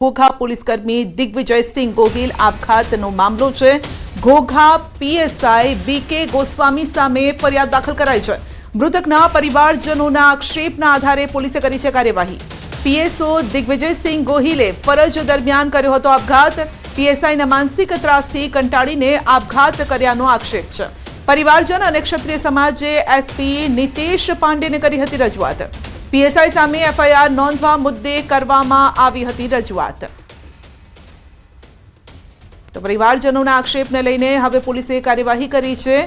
ઘોઘા પોલીસકર્મી દિગ્વિજયસિંહ ગોહિલ આપઘાતનો મામલો છે। ઘોઘા પીએસઆઈ બીકે ગોસ્વામી સામે ફરિયાદ દાખલ કરાઈ છે। મૃતકના પરિવારજનોના આક્ષેપના આધારે પોલીસે કરી છે કાર્યવાહી। પીએસઓ દિગ્વિજયસિંહ ગોહિલે ફરજ દરમિયાન કર્યો હતો આપઘાત। પીએસઆઈના માનસિક ત્રાસથી કંટાળીને આપઘાત કર્યાનો આક્ષેપ છે। પરિવારજન અને ક્ષત્રિય સમાજે એસપી નિતેશ પાંડેને કરી હતી રજૂઆત। પીએસઆઈ સામે એફઆઈઆર નોંધવા મુદ્દે કરવામાં આવી હતી રજૂઆત। તો પરિવારજનોના આક્ષેપને લઈને હવે પોલીસે કાર્યવાહી કરી છે।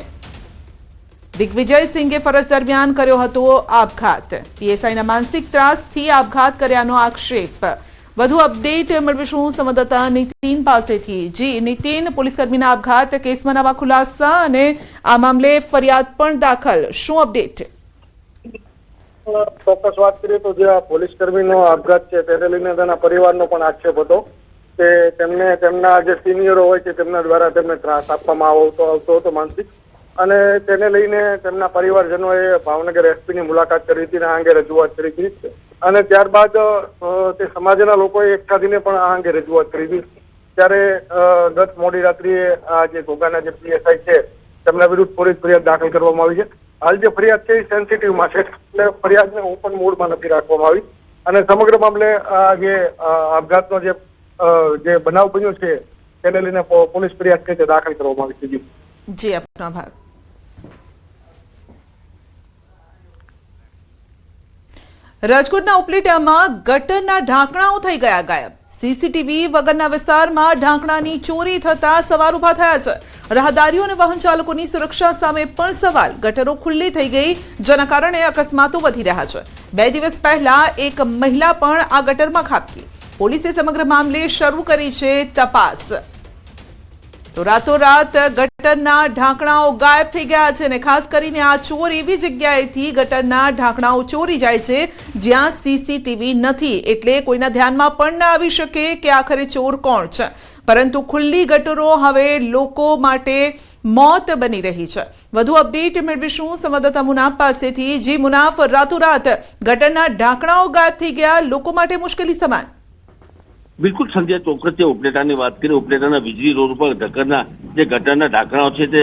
દિગ્વિજયસિંહે ફરજ દરમિયાન કર્યો હતો આપઘાત। પીએસઆઈના માનસિક ત્રાસથી આપઘાત કર્યાનો આક્ષેપ। વધુ અપડેટ મેળવીશું સંવાદદાતા નીતિન પાસેથી। જી નીતિન, પોલીસકર્મીના આપઘાત કેસમાં નવા ખુલાસા અને આ મામલે ફરિયાદ પણ દાખલ, શું અપડેટ? ચોક્કસ વાત કરીએ તો જે પોલીસકર્મીનો આપઘાત છે તેને લઈને તેના પરિવારનો પણ આક્ષેપ હતો કે તેમને તેમના જે સિનિયરો હોય છે તેમના દ્વારા તેમને ત્રાસ આપવામાં આવતો હતો માનસિક, અને તેને લઈને તેમના પરિવારજનોએ ભાવનગર એસપીની મુલાકાત કરી હતી અને આ અંગે રજૂઆત કરી હતી, અને ત્યારબાદ તે સમાજના લોકોએ એકઠા થઈને પણ આ અંગે રજૂઆત કરી હતી। ત્યારે ગત મોડી રાત્રિએ આ જે ઘોઘાના જે પીએસઆઈ છે તેમના વિરુદ્ધ પોલીસ ફરિયાદ દાખલ કરવામાં આવી છે। હાલ જે ફરિયાદ છે એ સેન્સિટિવમાં છે, એટલે ફરિયાદને ઓપન મોડમાં નથી રાખવામાં આવી, અને સમગ્ર મામલે આ જે આપઘાતનો જે બનાવ બન્યો છે તેને લઈને પોલીસ ફરિયાદ છે તે દાખલ કરવામાં આવી છે। જી આપનો આભાર। રાજકોટના ઉપલેટામાં ગટરના ઢાંકણાઓ થઈ ગયા ગાયબ। સીસીટીવી વગરના વિસ્તારમાં ઢાંકણાની ચોરી થતા સવાલ ઉભા થયા છે। રાહદારીઓ અને વાહન ચાલકોની સુરક્ષા સામે પણ સવાલ। ગટરો ખુલ્લી થઈ ગઈ, જેના કારણે અકસ્માતો વધી રહ્યા છે। 2 દિવસ પહેલા એક મહિલા પણ આ ગટરમાં ખાબકી। પોલીસે સમગ્ર મામલે શરૂ કરી છે તપાસ। તો રાતોરાત ગટરના ઢાંકણાઓ ગાયબ થઈ ગયા છે, અને ખાસ કરીને આ ચોર એવી જગ્યાએથી ગટરના ઢાંકણાઓ ચોરી જાય છે જ્યાં સીસીટીવી નથી, એટલે કોઈના ધ્યાનમાં પણ ના આવી શકે કે આખરે ચોર કોણ છે। પરંતુ ખુલ્લી ગટરો હવે લોકો માટે મોત બની રહી છે। વધુ અપડેટ મેળવીશું સંવાદદાતા મુનાફ પાસેથી। જી મુનાફ, રાતોરાત ગટરના ઢાંકણાઓ ગાયબ થઈ ગયા, લોકો માટે મુશ્કેલી સમાન। બિલકુલ સંજય, ચોક્કસ જે ઉપલેટાની વાત કરીએ, ઉપલેટાના વીજળી રોડ ઉપર જે ગટરના ઢાંકણાઓ છે તે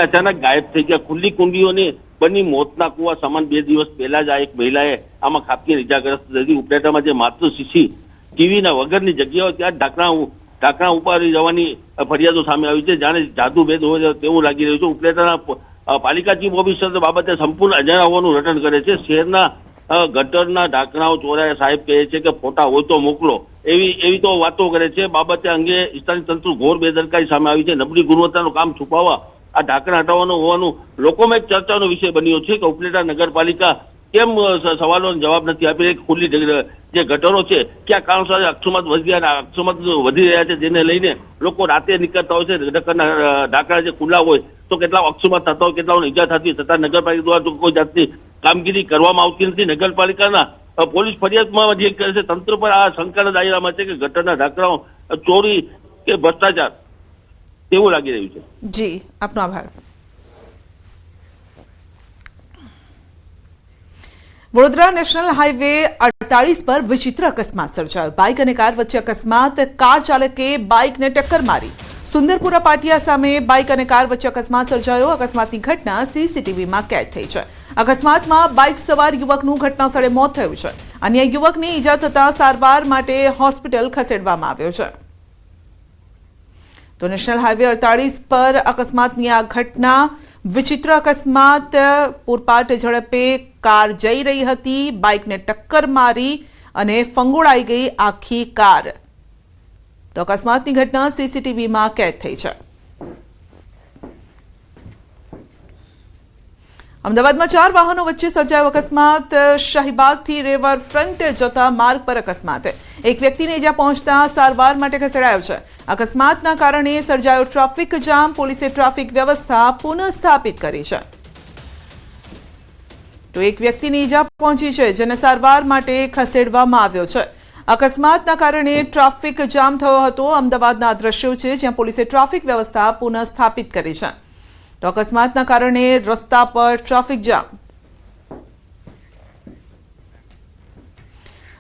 અચાનક ગાયબ થઈ ગયા। ખુલ્લી કુંડીઓની બની મોતના કુવા સમાન 2 દિવસ પહેલા જ આ એક મહિલાએ આમાં ખાબકીને ઇજાગ્રસ્ત થઈ। ઉપલેટામાં જે માત્ર સીસીટીવીના વગરની જગ્યાઓ ત્યાં ઢાંકણા ઉપાડી જવાની ફરિયાદો સામે આવી છે, જાણે જાદુ ભેદ હોય તેવું લાગી રહ્યું છે। ઉપલેટાના પાલિકા ચીફ ઓફિસર બાબતે સંપૂર્ણ અજાણ્યા હોવાનું રટણ કરે છે। શહેરના ગટરના ઢાંકણાઓ ચોરાયા, સાહેબ કહે છે કે ફોટા હોય તો મોકલો, એવી તો વાતો કરે છે। બાબતે અંગે સ્થાનિક તંત્ર ઘોર બેદરકારી સામે આવી છે। નબળી ગુણવત્તાનું કામ છુપાવવા આ ઢાંકણા હટાવવાનું હોવાનું લોકોમાં એક ચર્ચાનો વિષય બન્યો છે કે ઉપલેટા નગરપાલિકા કેમ સવાલોનો જવાબ નથી આપી રહી। ખુલ્લી જે ગટરો છે ક્યાં કારણસર અકસ્માત વધી રહ્યા છે, જેને લઈને લોકો રાતે નીકળતા હોય છે। ગટરના ઢાંકણા જે ખુલ્લા હોય તો કેટલા અકસ્માત થતા હોય, કેટલાઓને ઈજા થતી હોય, છતાં નગરપાલિકા દ્વારા કોઈ જાતની કામગીરી કરવામાં આવતી નથી। નગરપાલિકાના પોલીસ ફરિયાદમાં જે કરે છે તંત્ર પર આ શંકાના દાયરામાં છે કે ગટરના ઢાંકણાઓ ચોરી કે ભ્રષ્ટાચાર તેવું લાગી રહ્યું છે। જી આપનો આભાર। વડોદરા નેશનલ હાઈવે 48 પર વિચિત્ર અકસ્માત સર્જાયો। બાઇક અને કાર વચ્ચે અકસ્માત। કાર ચાલકે બાઇકને ટક્કર મારી। સુંદરપુરા પાટિયા સામે બાઇક અને કાર વચ્ચે અકસ્માત સર્જાયો। અકસ્માતની ઘટના સીસીટીવીમાં કેદ થઈ છે। અકસ્માતમાં બાઇક સવાર યુવકનું ઘટના સ્થળે મોત થયું છે। અન્ય યુવકને ઈજા થતા સારવાર માટે હોસ્પિટલ ખસેડવામાં આવ્યો છે। તો નેશનલ હાઈવે 48 પર અકસ્માતની આ ઘટના વિચિત્ર અકસ્માત। પૂરપાટ ઝડપે કાર જઈ રહી હતી, બાઇકને ટક્કર મારી અને ફંગોળાઈ ગઈ આખી કાર। તો અકસ્માતની ઘટના સીસીટીવીમાં કેદ થઈ છે। અમદાવાદમાં 4 વાહનો વચ્ચે સર્જાયો અકસ્માત। શાહીબાગથી રિવરફ્રન્ટ જતા માર્ગ પર અકસ્માત। એક વ્યક્તિને ઈજા પહોંચતા સારવાર માટે ખસેડાયો છે। અકસ્માતના કારણે સર્જાયો ટ્રાફિક જામ। પોલીસે ટ્રાફિક વ્યવસ્થા પુનઃસ્થાપિત કરી છે। તો એક વ્યક્તિને ઈજા પહોંચી છે, જેને સારવાર માટે ખસેડવામાં આવ્યો છે। અકસ્માતના કારણે ટ્રાફિક જામ થયો હતો। અમદાવાદના આ દ્રશ્યો છે જ્યાં પોલીસે ટ્રાફિક વ્યવસ્થા પુનઃસ્થાપિત કરી છે। તો અકસ્માતના કારણે રસ્તા પર ટ્રાફિક જામ।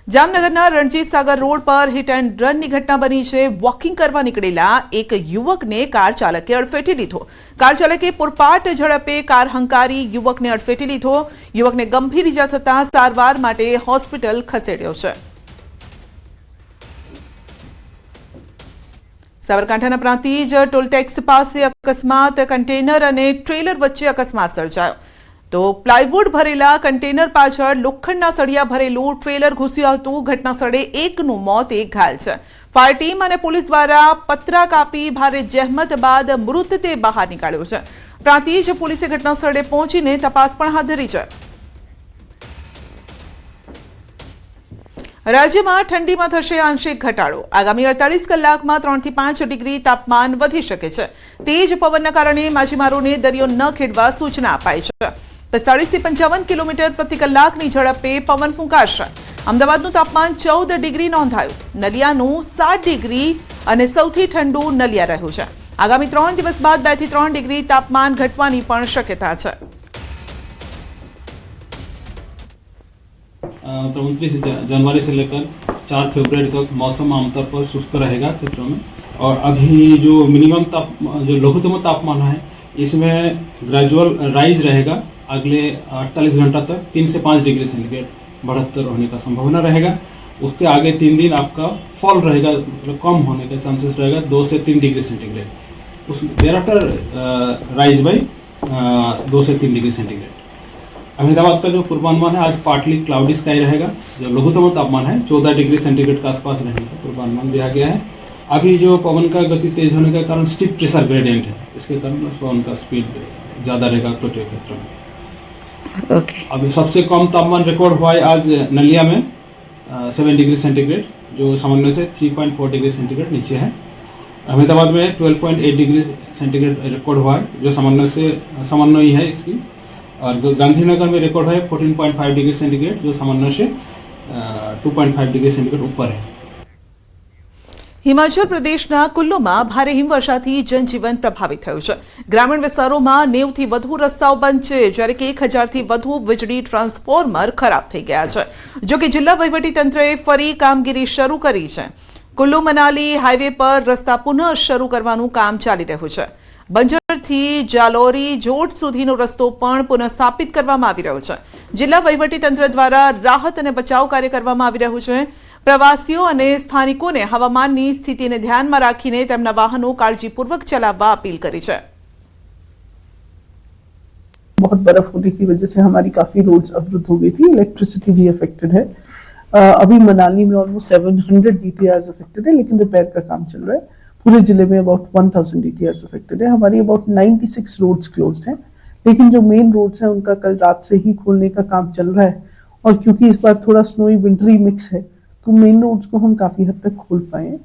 જામનગરના રણજીત સાગર રોડ પર હિટ એન્ડ રનની ઘટના બની છે। વોકિંગ કરવા નીકળેલા એક યુવકને કાર ચાલકે અડફેટી લીધો। કાર ચાલકે પૂરપાટ ઝડપે કાર હંકારી યુવકને અડફેટી લીધો। યુવકને ગંભીર ઇજા થતા સારવાર માટે હોસ્પિટલ ખસેડ્યો છે। સાબરકાંઠાના પ્રાંતિજ ટોલટેક્સ પાસે અકસ્માત, કન્ટેનર અને ટ્રેલર વચ્ચે અકસ્માત સર્જાયો। તો પ્લાયવુડ ભરેલા કન્ટેનર પાછળ લોખંડના સળિયા ભરેલું ટ્રેલર ઘૂસ્યું હતું। ઘટના સ્થળે એકનું મોત, એક ઘાયલ છે। ફાયર ટીમ અને પોલીસ દ્વારા પતરા કાપી ભારે જહેમત બાદ મૃતદેહ બહાર નીકાળ્યો છે। પ્રાંતિજ પોલીસે ઘટના સ્થળે પહોંચીને તપાસ પણ હાથ ધરી છે। રાજ્યમાં ઠંડીમાં થશે આંશિક ઘટાડો। આગામી 48 કલાકમાં 3 થી 5 ડિગ્રી તાપમાન વધી શકે છે। તેજ પવનના કારણે માછીમારોને દરિયો ન ખેડવા સૂચના અપાઈ છે। 45 થી 55 કિલોમીટર પ્રતિ કલાકની ઝડપે પવન ફૂંકાશે। અમદાવાદનું તાપમાન 14 ડિગ્રી નોંધાયું। નલિયાનું 7 ડિગ્રી અને સૌથી ઠંડુ નલિયા રહ્યું છે। આગામી 3 દિવસ બાદ 2 થી 3 ડિગ્રી તાપમાન ઘટવાની પણ શક્યતા છે। 29 जनवरी से लेकर 4 फरवरी तक मौसम आमतौर पर शुष्क रहेगा क्षेत्रों में। और अभी जो मिनिमम जो लघुत्तम तापमान है इसमें ग्रेजुअल राइज रहेगा। अगले 48 घंटा तक 3 से 5 डिग्री सेंटीग्रेड बढ़ोत्तर होने का संभावना रहेगा। उसके आगे 3 दिन आपका फॉल रहेगा, मतलब कम होने का चांसेस रहेगा 2 से 3 डिग्री सेंटीग्रेड। उस देर आफ्टर राइज बाई 2 से 3 डिग्री सेंटीग्रेड। अहमदाबाद का जो पूर्वानुमान है आज पार्टली क्लाउडी स्काई रहेगा। जो लघुत्तम तापमान है 14 डिग्री सेंटीग्रेड के आसपास रहने का पूर्वानुमान दिया गया है। अभी जो पवन का गति तेज होने के कारण स्टीप प्रेशर ग्रेडियंट है, इसके कारण पवन का स्पीड ज़्यादा रहेगा तटीय क्षेत्रों में। अभी सबसे कम तापमान रिकॉर्ड हुआ है आज नलिया में 7 डिग्री सेंटीग्रेड, जो सामान्य से 3.4 डिग्री सेंटीग्रेड नीचे है। अहमदाबाद में 12.8 डिग्री सेंटीग्रेड रिकॉर्ड हुआ है, जो सामान्य ही है इसकी। और गांधीनगर में रिकॉर्ड है 14.5 डिग्री सेंटीग्रेड, जो सामान्य से 2.5 डिग्री सेंटीग्रेड ऊपर है। હિમાચલ પ્રદેશના કુલ્લુમાં ભારે હિમવર્ષાથી જનજીવન પ્રભાવિત થયું છે। ગ્રામીણ વિસ્તારોમાં 90 થી વધુ રસ્તાઓ બંધ છે, જ્યારે કે 1000 થી વધુ વીજળી ટ્રાન્સફોર્મર ખરાબ થઈ ગયા છે। જો કે જિલ્લા વહીવટીતંત્રએ ફરી કામગીરી શરૂ કરી છે। કુલ્લુ મનાલી હાઈવે પર રસ્તા પુનઃ શરૂ કરવાનું કામ ચાલી રહ્યું છે। બંજરથી જાલોરી જોડ સુધીનો રસ્તો પણ પુનઃસ્થાપિત કરવામાં આવી રહ્યો છે। જિલ્લા વહીવટીતંત્ર દ્વારા રાહત અને બચાવ કાર્ય કરવામાં આવી રહ્યું છે। પ્રવાસીઓ અને સ્થાનિકોને હવામાનની સ્થિતિને ધ્યાનમાં રાખીને તેમના વાહનો કાળજીપૂર્વક ચલાવવા अपील કરી છે। बहुत बर्फ होने की वजह से हमारी काफी रोड्स अवरुद्ध हो गई थी। इलेक्ट्रिसिटी भी अफेक्टेड है। अभी मनाली में ऑलमोस्ट 700 DTRs अफेक्टेड है, लेकिन रिपेयर का काम चल रहा है। पूरे जिले में अबाउट 1000 DTRs अफेक्टेड है। हमारी अबाउट 96 रोड्स क्लोज्ड हैं, लेकिन जो मेन रोड्स हैं उनका कल रात से ही खोलने का काम चल रहा है। और क्योंकि इस बार थोड़ा स्नोई विंटरी मिक्स है, तो मेन रोड्स को हम काफी हद तक खोल पाए हैं।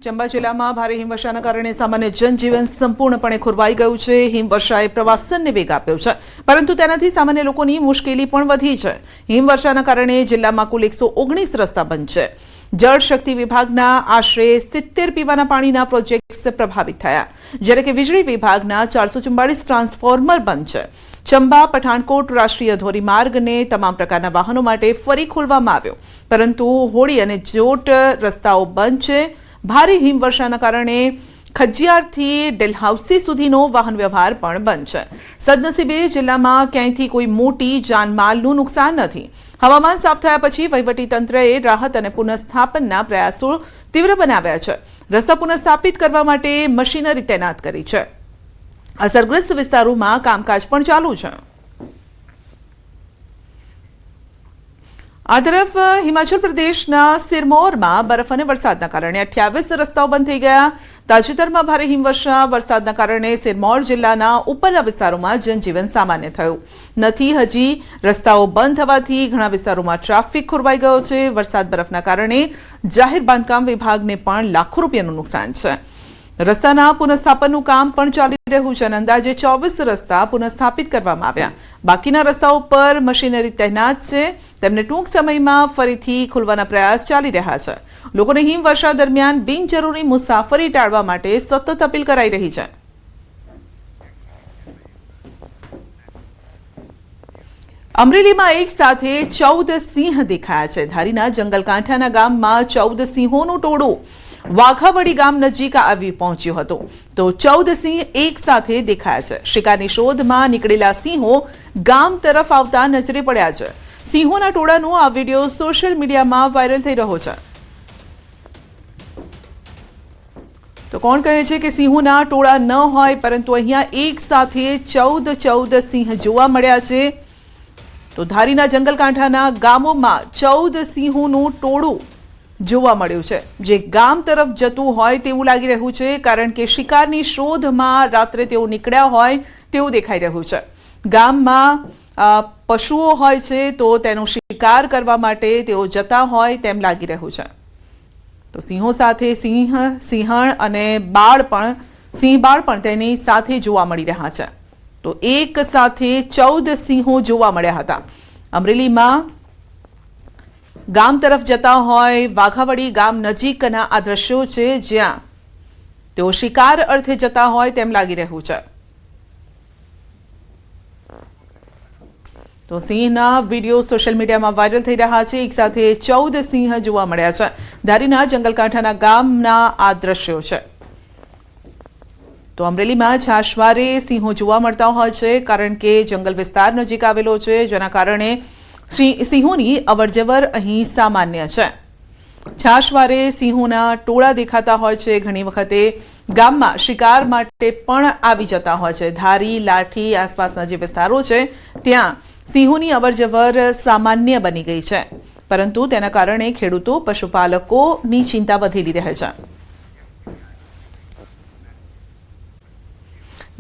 ચંબા જિલ્લામાં ભારે હિમવર્ષાના કારણે સામાન્ય જનજીવન સંપૂર્ણપણે ખોરવાઈ ગયું છે। હિમવર્ષાએ પ્રવાસનને વેગ આપ્યો છે, પરંતુ તેનાથી સામાન્ય લોકોની મુશ્કેલી પણ વધી છે। હિમવર્ષાના કારણે જિલ્લામાં કુલ 119 રસ્તા બંધ છે। જળશક્તિ વિભાગના આશરે 70 પીવાના પાણીના પ્રોજેક્ટ્સ પ્રભાવિત થયા, જ્યારે કે વીજળી વિભાગના 444 ટ્રાન્સફોર્મર બંધ છે। ચંબા પઠાણકોટ રાષ્ટ્રીય ધોરીમાર્ગને તમામ પ્રકારના વાહનો માટે ફરી ખોલવામાં આવ્યો, પરંતુ હોળી અને જોટ રસ્તાઓ બંધ છે। ભારે હિમવર્ષાના કારણે ખજિયારથી ડેલહાઉસી સુધીનો વાહન વ્યવહાર પણ બંધ છે। સદનસીબે જિલ્લામાં ક્યાંયથી કોઈ મોટી જાનમાલનું નુકસાન નથી। હવામાન સાફ થયા પછી વહીવટીતંત્રએ રાહત અને પુનઃસ્થાપનના પ્રયાસો તીવ્ર બનાવ્યા છે। રસ્તા પુનઃસ્થાપિત કરવા માટે મશીનરી તૈનાત કરી છે। અસરગ્રસ્ત વિસ્તારોમાં કામકાજ પણ ચાલુ છે। આ તરફ હિમાચલ પ્રદેશના સિરમૌરમાં બરફ અને વરસાદના કારણે 28 રસ્તાઓ બંધ થઈ ગયા। તાજેતરમાં ભારે હિમવર્ષા વરસાદના કારણે સિરમૌર જિલ્લાના ઉપરના વિસ્તારોમાં જનજીવન સામાન્ય થયું નથી। હજી રસ્તાઓ બંધ થવાથી ઘણા વિસ્તારોમાં ટ્રાફિક ખોરવાઈ ગયો છે। વરસાદ બરફના કારણે જાહેર બાંધકામ વિભાગને પણ લાખો રૂપિયાનું નુકસાન છે। રસ્તાના પુનઃસ્થાપનનું કામ પણ ચાલી રહ્યું છે અને અંદાજે 24 રસ્તા પુનઃસ્થાપિત કરવામાં આવ્યા। બાકીના રસ્તાઓ પર મશીનરી તૈનાત છે, તેમને ટૂંક સમયમાં ફરીથી ખોલવાના પ્રયાસ ચાલી રહ્યા છે। લોકોને હિમવર્ષા દરમિયાન બિનજરૂરી મુસાફરી ટાળવા માટે સતત અપીલ કરાઈ રહી છે। અમરેલીમાં એક સાથે 14 સિંહ દેખાયા છે. ધારીના જંગલકાંઠાના ગામમાં 14 સિંહોનું ટોળું વાઘાવડી ગામ નજીક આવી પહોંચ્યું હતું. તો 14 સિંહ એક સાથે દેખાયા છે. શિકારની શોધમાં નીકળેલા સિંહો ગામ તરફ આવતા નજરે પડ્યા છે. સિંહોના ટોળાનો આ વિડીયો સોશિયલ મીડિયામાં વાયરલ થઈ રહ્યો છે. તો કોણ કહે છે કે સિંહોના ટોળા ન હોય, પરંતુ અહીંયા એક સાથે 14 સિંહ જોવા મળ્યા છે. તો ધારીના જંગલકાંઠાના ગામોમાં 14 સિંહોનું ટોળું જોવા મળ્યું છે, જે ગામ તરફ જતું હોય તેવું લાગી રહ્યું છે, કારણ કે શિકારની શોધમાં રાત્રે તેઓ નીકળ્યા હોય તેવું દેખાઈ રહ્યું છે. ગામમાં પશુઓ હોય છે તો તેનો શિકાર કરવા માટે તેઓ જતા હોય તેમ લાગી રહ્યું છે. તો સિંહો સાથે સિંહણ અને સિંહ બાળ પણ તેની સાથે જોવા મળી રહ્યા છે. તો એક સાથે 14 સિંહો જોવા મળ્યા હતા. અમરેલીમાં ગામ તરફ જતા હોય વાઘાવડી ગામ નજીકના આ દ્રશ્યો છે, જ્યાં તેઓ શિકાર અર્થે જતા હોય તેમ લાગી રહ્યું છે. તો સિંહના વિડીયો સોશિયલ મીડિયામાં વાયરલ થઈ રહ્યા છે. એક સાથે 14 સિંહ જોવા મળ્યા છે. ધારીના જંગલકાંઠાના ગામના આ દ્રશ્યો છે. તો અમરેલીમાં છાશવારે સિંહો જોવા મળતા હોય છે, કારણ કે જંગલ વિસ્તાર નજીક આવેલો છે, જેના કારણે સિંહોની અવરજવર અહીં સામાન્ય છે. છાશવારે સિંહોના ટોળા દેખાતા હોય છે. ઘણી વખતે ગામમાં શિકાર માટે પણ આવી જતા હોય છે. ધારી, લાઠી આસપાસના જે વિસ્તારો છે ત્યાં સિંહોની અવરજવર સામાન્ય બની ગઈ છે, પરંતુ તેના કારણે ખેડૂતો, પશુપાલકોની ચિંતા વધેલી રહે છે.